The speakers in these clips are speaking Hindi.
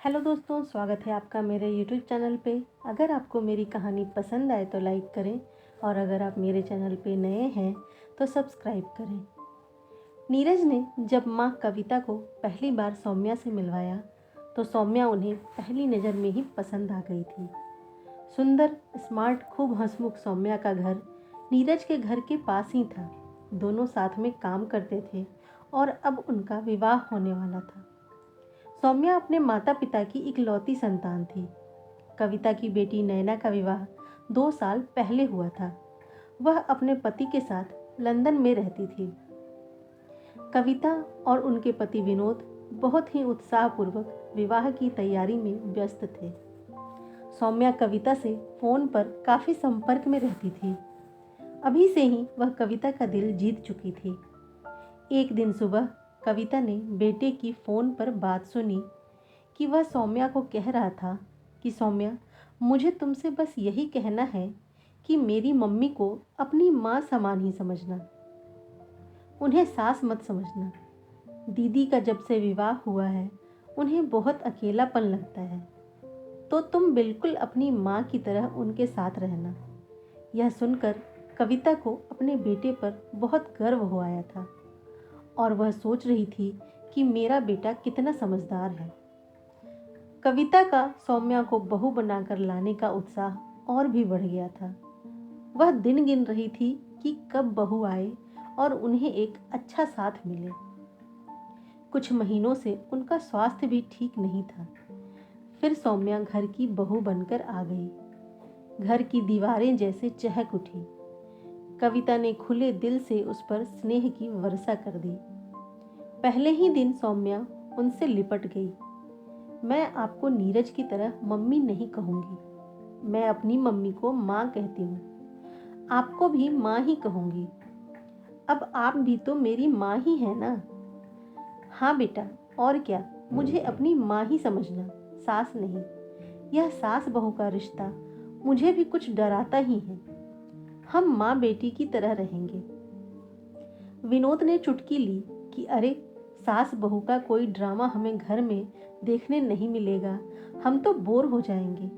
हेलो दोस्तों, स्वागत है आपका मेरे यूट्यूब चैनल पे। अगर आपको मेरी कहानी पसंद आए तो लाइक करें और अगर आप मेरे चैनल पे नए हैं तो सब्सक्राइब करें। नीरज ने जब माँ कविता को पहली बार सौम्या से मिलवाया तो सौम्या उन्हें पहली नज़र में ही पसंद आ गई थी। सुंदर, स्मार्ट, खूब हंसमुख सौम्या का घर नीरज के घर के पास ही था। दोनों साथ में काम करते थे और अब उनका विवाह होने वाला था। सौम्या अपने माता पिता की इकलौती संतान थी। कविता की बेटी नैना का विवाह 2 साल पहले हुआ था। वह अपने पति के साथ लंदन में रहती थी। कविता और उनके पति विनोद बहुत ही उत्साहपूर्वक विवाह की तैयारी में व्यस्त थे। सौम्या कविता से फोन पर काफी संपर्क में रहती थी। अभी से ही वह कविता का दिल जीत चुकी थी। एक दिन सुबह कविता ने बेटे की फ़ोन पर बात सुनी कि वह सौम्या को कह रहा था कि सौम्या, मुझे तुमसे बस यही कहना है कि मेरी मम्मी को अपनी माँ समान ही समझना, उन्हें सास मत समझना। दीदी का जब से विवाह हुआ है उन्हें बहुत अकेलापन लगता है, तो तुम बिल्कुल अपनी माँ की तरह उनके साथ रहना। यह सुनकर कविता को अपने बेटे पर बहुत गर्व हो आया था और वह सोच रही थी कि मेरा बेटा कितना समझदार है। कविता का सौम्या को बहू बनाकर लाने का उत्साह और भी बढ़ गया था। वह दिन गिन रही थी कि कब बहू आए और उन्हें एक अच्छा साथ मिले। कुछ महीनों से उनका स्वास्थ्य भी ठीक नहीं था। फिर सौम्या घर की बहू बनकर आ गई। घर की दीवारें जैसे चहक उठी। कविता ने खुले दिल से उस पर स्नेह की वर्षा कर दी। पहले ही दिन सौम्या उनसे लिपट गई। मैं आपको नीरज की तरह मम्मी नहीं कहूँगी, मैं अपनी मम्मी को माँ कहती हूँ। आपको भी माँ ही कहूँगी। अब आप भी तो मेरी माँ ही है ना। हाँ बेटा, और क्या, मुझे अपनी माँ ही समझना, सास नहीं। यह सास बहू का रिश्ता मुझे भी कुछ डराता ही है। हम माँ बेटी की तरह रहेंगे। विनोद ने चुटकी ली कि अरे, सास बहू का कोई ड्रामा हमें घर में देखने नहीं मिलेगा, हम तो बोर हो जाएंगे।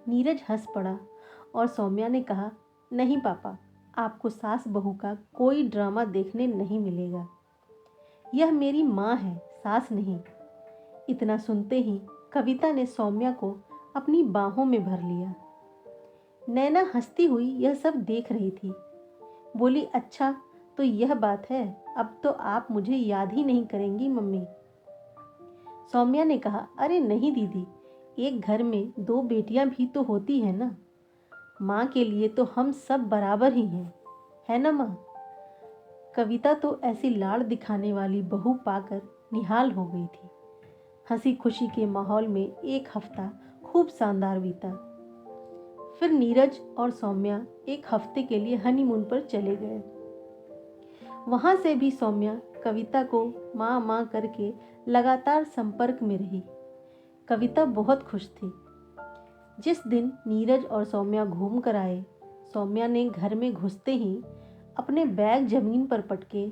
नीरज हंस पड़ा और सौम्या ने कहा, नहीं पापा, आपको सास बहू का कोई ड्रामा देखने नहीं मिलेगा। यह मेरी माँ है, सास नहीं। इतना सुनते ही कविता ने सौम्या को अपनी बाहों में भर लिया। नैना हंसती हुई यह सब देख रही थी। बोली, अच्छा तो यह बात है, अब तो आप मुझे याद ही नहीं करेंगी मम्मी। सौम्या ने कहा, अरे नहीं दीदी, एक घर में 2 बेटियां भी तो होती है ना। माँ के लिए तो हम सब बराबर ही हैं, है ना माँ। कविता तो ऐसी लाड़ दिखाने वाली बहू पाकर निहाल हो गई थी। हंसी खुशी के माहौल में एक हफ्ता खूब शानदार बीता। फिर नीरज और सौम्या एक हफ्ते के लिए हनीमून पर चले गए। वहां से भी सौम्या कविता को माँ माँ करके लगातार संपर्क में रही। कविता बहुत खुश थी। जिस दिन नीरज और सौम्या घूम कर आए, सौम्या ने घर में घुसते ही अपने बैग जमीन पर पटके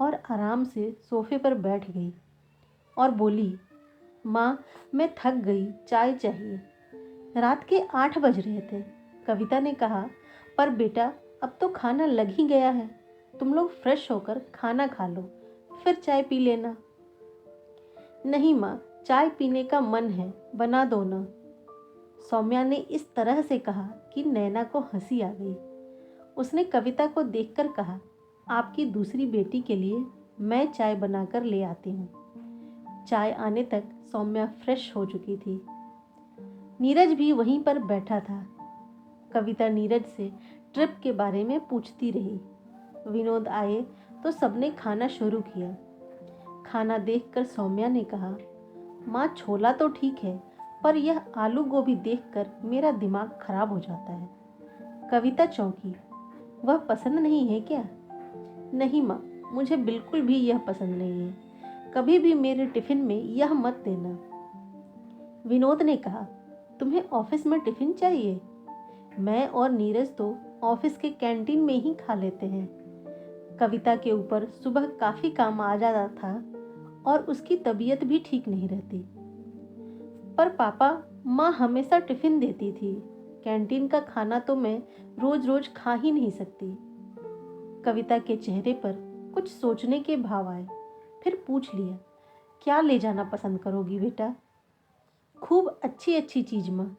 और आराम से सोफे पर बैठ गई और बोली, माँ, मैं थक गई, चाय चाहिए। रात के 8 बज रहे थे। कविता ने कहा, पर बेटा, अब तो खाना लग ही गया है, तुम लोग फ्रेश होकर खाना खा लो, फिर चाय पी लेना। नहीं माँ, चाय पीने का मन है, बना दो ना। सौम्या ने इस तरह से कहा कि नैना को हंसी आ गई। उसने कविता को देखकर कहा, आपकी दूसरी बेटी के लिए मैं चाय बनाकर ले आती हूँ। चाय आने तक सौम्या फ्रेश हो चुकी थी। नीरज भी वहीं पर बैठा था। कविता नीरज से ट्रिप के बारे में पूछती रही। विनोद आए तो सबने खाना शुरू किया। खाना देखकर सौम्या ने कहा, माँ, छोला तो ठीक है, पर यह आलू गोभी देखकर मेरा दिमाग खराब हो जाता है। कविता चौंकी। वह पसंद नहीं है क्या? नहीं माँ, मुझे बिल्कुल भी यह पसंद नहीं है। कभी भी मेरे टिफिन में यह मत देना। विनोद ने कहा, तुम्हें ऑफिस में टिफिन चाहिए? मैं और नीरज तो ऑफिस के कैंटीन में ही खा लेते हैं। कविता के ऊपर सुबह काफ़ी काम आ जाता था और उसकी तबीयत भी ठीक नहीं रहती। पर पापा, माँ हमेशा टिफ़िन देती थी। कैंटीन का खाना तो मैं रोज़ रोज़ खा ही नहीं सकती। कविता के चेहरे पर कुछ सोचने के भाव आए। फिर पूछ लिया, क्या ले जाना पसंद करोगी बेटा? खूब अच्छी अच्छी चीज़ माँ।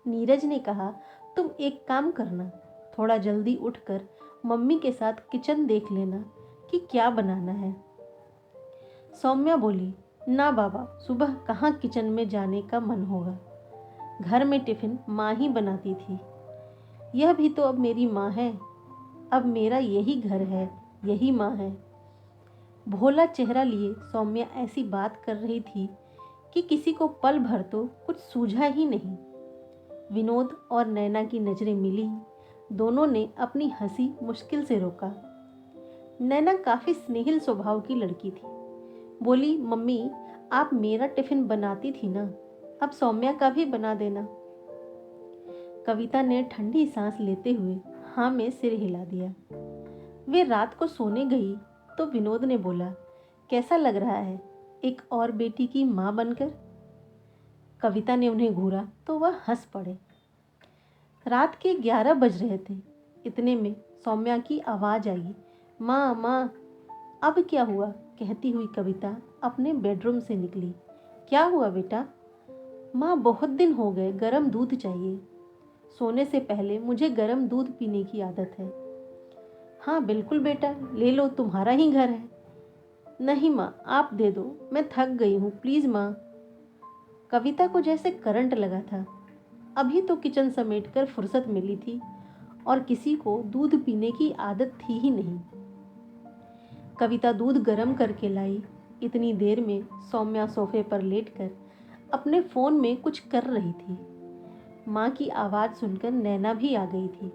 नीरज ने कहा, तुम एक काम करना, थोड़ा जल्दी उठकर मम्मी के साथ किचन देख लेना कि क्या बनाना है। सौम्या बोली, ना बाबा, सुबह कहाँ किचन में जाने का मन होगा। घर में टिफ़िन माँ ही बनाती थी। यह भी तो अब मेरी माँ है। अब मेरा यही घर है, यही माँ है। भोला चेहरा लिए सौम्या ऐसी बात कर रही थी कि किसी को पल भर तो कुछ सूझा ही नहीं। विनोद और नैना की नज़रें मिली। दोनों ने अपनी हंसी मुश्किल से रोका। नैना काफ़ी स्नेहिल स्वभाव की लड़की थी। बोली, मम्मी, आप मेरा टिफ़िन बनाती थी ना, अब सौम्या का भी बना देना। कविता ने ठंडी सांस लेते हुए हाँ में सिर हिला दिया। वे रात को सोने गई तो विनोद ने बोला, कैसा लग रहा है एक और बेटी की माँ बनकर? कविता ने उन्हें घूरा तो वह हंस पड़े। रात के 11 बज रहे थे। इतने में सौम्या की आवाज़ आई, माँ माँ। अब क्या हुआ? कहती हुई कविता अपने बेडरूम से निकली। क्या हुआ बेटा? माँ, बहुत दिन हो गए, गरम दूध चाहिए। सोने से पहले मुझे गरम दूध पीने की आदत है। हाँ बिल्कुल बेटा, ले लो, तुम्हारा ही घर है। नहीं माँ, आप दे दो, मैं थक गई हूँ, प्लीज़ माँ। कविता को जैसे करंट लगा था। अभी तो किचन समेटकर फुर्सत मिली थी और किसी को दूध पीने की आदत थी ही नहीं। कविता दूध गर्म करके लाई। इतनी देर में सौम्या सोफे पर लेटकर अपने फ़ोन में कुछ कर रही थी। माँ की आवाज़ सुनकर नैना भी आ गई थी।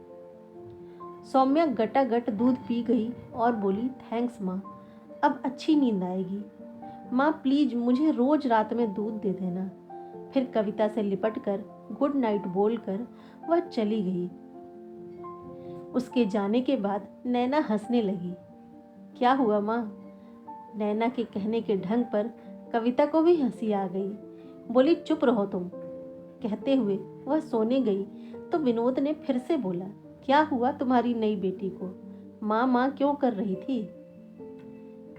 सौम्या गटागट दूध पी गई और बोली, थैंक्स माँ, अब अच्छी नींद आएगी। माँ प्लीज़ मुझे रोज़ रात में दूध दे देना। फिर कविता से लिपटकर गुड नाइट बोलकर वह चली गई। उसके जाने के बाद नैना हंसने लगी। क्या हुआ माँ? नैना के कहने के ढंग पर कविता को भी हंसी आ गई। बोली, चुप रहो तुम। कहते हुए वह सोने गई तो विनोद ने फिर से बोला, क्या हुआ तुम्हारी नई बेटी को? माँ माँ क्यों कर रही थी?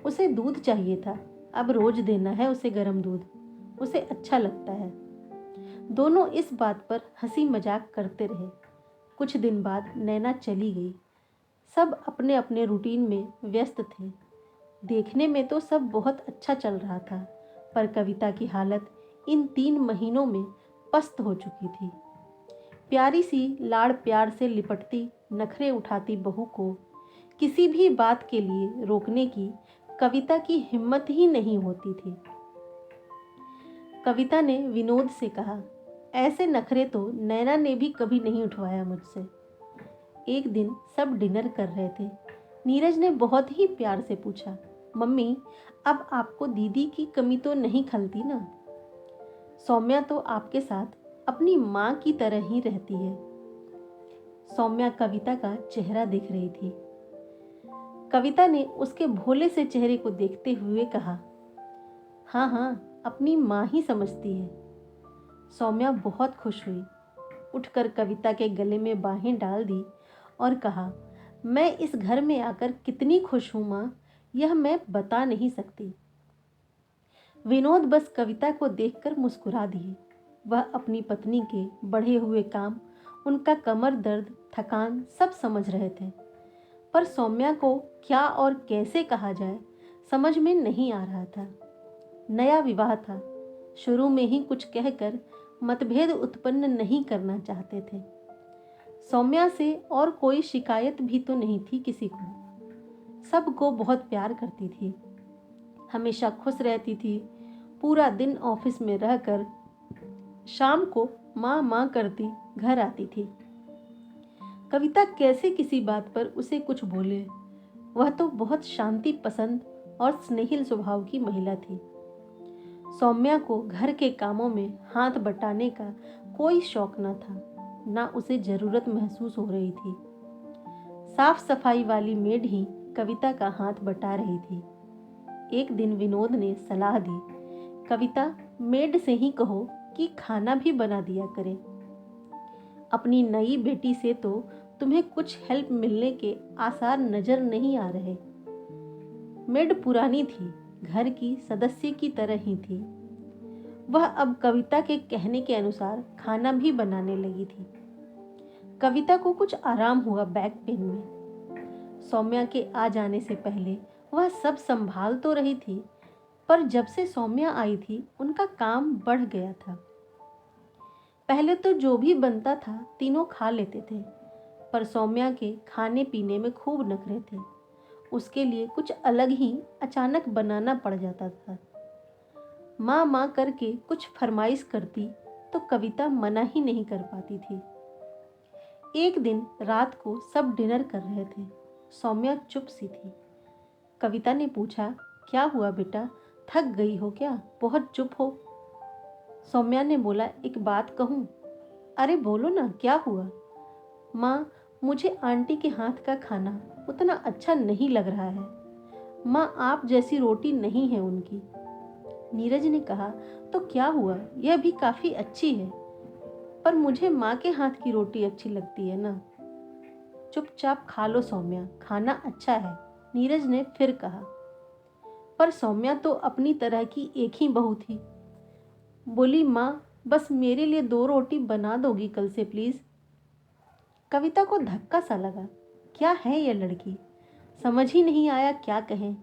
उसे दूध चाहिए था, अब रोज देना है उसे गर्म दूध, उसे अच्छा लगता है। दोनों इस बात पर हंसी मजाक करते रहे। कुछ दिन बाद नैना चली गई। सब अपने अपने रूटीन में व्यस्त थे। देखने में तो सब बहुत अच्छा चल रहा था, पर कविता की हालत इन 3 महीनों में पस्त हो चुकी थी। प्यारी सी लाड़ प्यार से लिपटती, नखरे उठाती बहू को किसी भी बात के लिए रोकने की कविता की हिम्मत ही नहीं होती थी। कविता ने विनोद से कहा, ऐसे नखरे तो नैना ने भी कभी नहीं उठवाया मुझसे। एक दिन सब डिनर कर रहे थे। नीरज ने बहुत ही प्यार से पूछा, मम्मी, अब आपको दीदी की कमी तो नहीं खलती ना? सौम्या तो आपके साथ अपनी माँ की तरह ही रहती है। सौम्या कविता का चेहरा देख रही थी। कविता ने उसके भोले से चेहरे को देखते हुए कहा, हाँ हाँ, अपनी माँ ही समझती है। सौम्या बहुत खुश हुई। उठकर कविता के गले में बाहें डाल दी और कहा, मैं इस घर में आकर कितनी खुश हूँ माँ, यह मैं बता नहीं सकती। विनोद बस कविता को देखकर मुस्कुरा दिए। वह अपनी पत्नी के बढ़े हुए काम, उनका कमर दर्द, थकान सब समझ रहे थे, पर सौम्या को क्या और कैसे कहा जाए समझ में नहीं आ रहा था। नया विवाह था, शुरू में ही कुछ कहकर मतभेद उत्पन्न नहीं करना चाहते थे। सौम्या से और कोई शिकायत भी तो नहीं थी किसी को। सबको बहुत प्यार करती थी, हमेशा खुश रहती थी। पूरा दिन ऑफिस में रहकर शाम को माँ माँ करती घर आती थी। कविता कैसे किसी बात पर उसे कुछ बोले? वह तो बहुत शांति पसंद और स्नेहिल स्वभाव की महिला थी। सौम्या को घर के कामों में हाथ बटाने का कोई शौक न था, ना उसे जरूरत महसूस हो रही थी। साफ सफाई वाली मेड ही कविता का हाथ बटा रही थी। एक दिन विनोद ने सलाह दी, कविता, मेड से ही कहो कि खाना भी बना दिया करे। अपनी नई बेटी से तो तुम्हें कुछ हेल्प मिलने के आसार नजर नहीं आ रहे। मेड पुरानी थी, घर की सदस्य की तरह ही थी। वह अब कविता के कहने के अनुसार खाना भी बनाने लगी थी। कविता को कुछ आराम हुआ बैक पेन में। सौम्या के आ जाने से पहले वह सब संभाल तो रही थी, पर जब से सौम्या आई थी उनका काम बढ़ गया था। पहले तो जो भी बनता था तीनों खा लेते थे, पर सौम्या के खाने पीने में खूब नखरे थे। उसके लिए कुछ अलग ही अचानक बनाना पड़ जाता था। माँ माँ करके कुछ फरमाइश करती तो कविता मना ही नहीं कर पाती थी। एक दिन रात को सब डिनर कर रहे थे। सौम्या चुप सी थी। कविता ने पूछा, क्या हुआ बेटा, थक गई हो क्या, बहुत चुप हो। सौम्या ने बोला, एक बात कहूँ। अरे बोलो ना, क्या हुआ। माँ, मुझे आंटी के हाथ का खाना उतना अच्छा नहीं लग रहा है। माँ, आप जैसी रोटी नहीं है उनकी। नीरज ने कहा, तो क्या हुआ, यह भी काफी अच्छी है, पर मुझे माँ के हाथ की रोटी अच्छी लगती है ना। चुपचाप खा लो सौम्या, खाना अच्छा है, नीरज ने फिर कहा। पर सौम्या तो अपनी तरह की एक ही बहू थी। बोली, माँ बस मेरे लिए 2 रोटी बना दोगी कल से प्लीज। कविता को धक्का सा लगा। क्या है यह लड़की, समझ ही नहीं आया क्या कहें।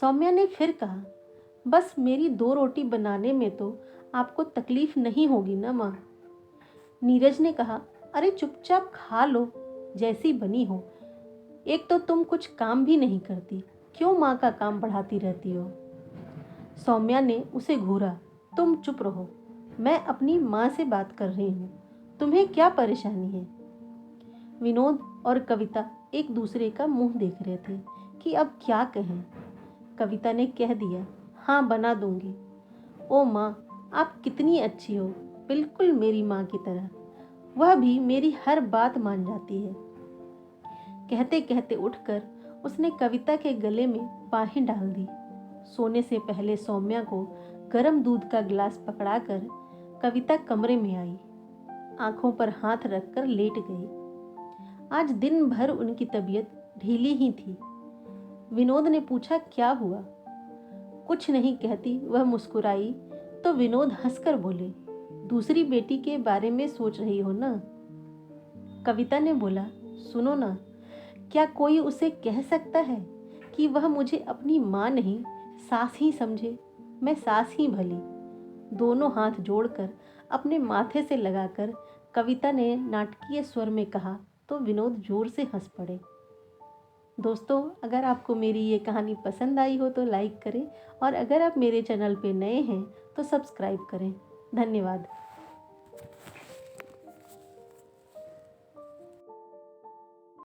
सौम्या ने फिर कहा, बस मेरी 2 रोटी बनाने में तो आपको तकलीफ नहीं होगी ना माँ। नीरज ने कहा, अरे चुपचाप खा लो, जैसी बनी हो। एक तो तुम कुछ काम भी नहीं करती, क्यों माँ का काम बढ़ाती रहती हो। सौम्या ने उसे घूरा, तुम चुप रहो, मैं अपनी माँ से बात कर रही हूँ, तुम्हें क्या परेशानी है। विनोद और कविता एक दूसरे का मुंह देख रहे थे कि अब क्या कहें। कविता ने कह दिया, हाँ बना दूंगी। ओ माँ, आप कितनी अच्छी हो, बिल्कुल मेरी माँ की तरह। वह भी मेरी हर बात मान जाती है। कहते कहते उठकर उसने कविता के गले में बाहें डाल दी। सोने से पहले सौम्या को गर्म दूध का गिलास पकड़ाकर कविता कमरे में आई। आंखों पर हाथ रखकर लेट गई। आज दिन भर उनकी तबीयत ढीली ही थी। विनोद ने पूछा, क्या हुआ। कुछ नहीं कहती वह मुस्कुराई तो विनोद हंसकर बोले, दूसरी बेटी के बारे में सोच रही हो ना। कविता ने बोला, सुनो ना, क्या कोई उसे कह सकता है कि वह मुझे अपनी माँ नहीं सास ही समझे। मैं सास ही भली। दोनों हाथ जोड़कर अपने माथे से लगाकर कविता ने नाटकीय स्वर में कहा तो विनोद जोर से हंस पड़े। दोस्तों, अगर आपको मेरी ये कहानी पसंद आई हो तो लाइक करें, और अगर आप मेरे चैनल पे नए हैं तो सब्सक्राइब करें। धन्यवाद।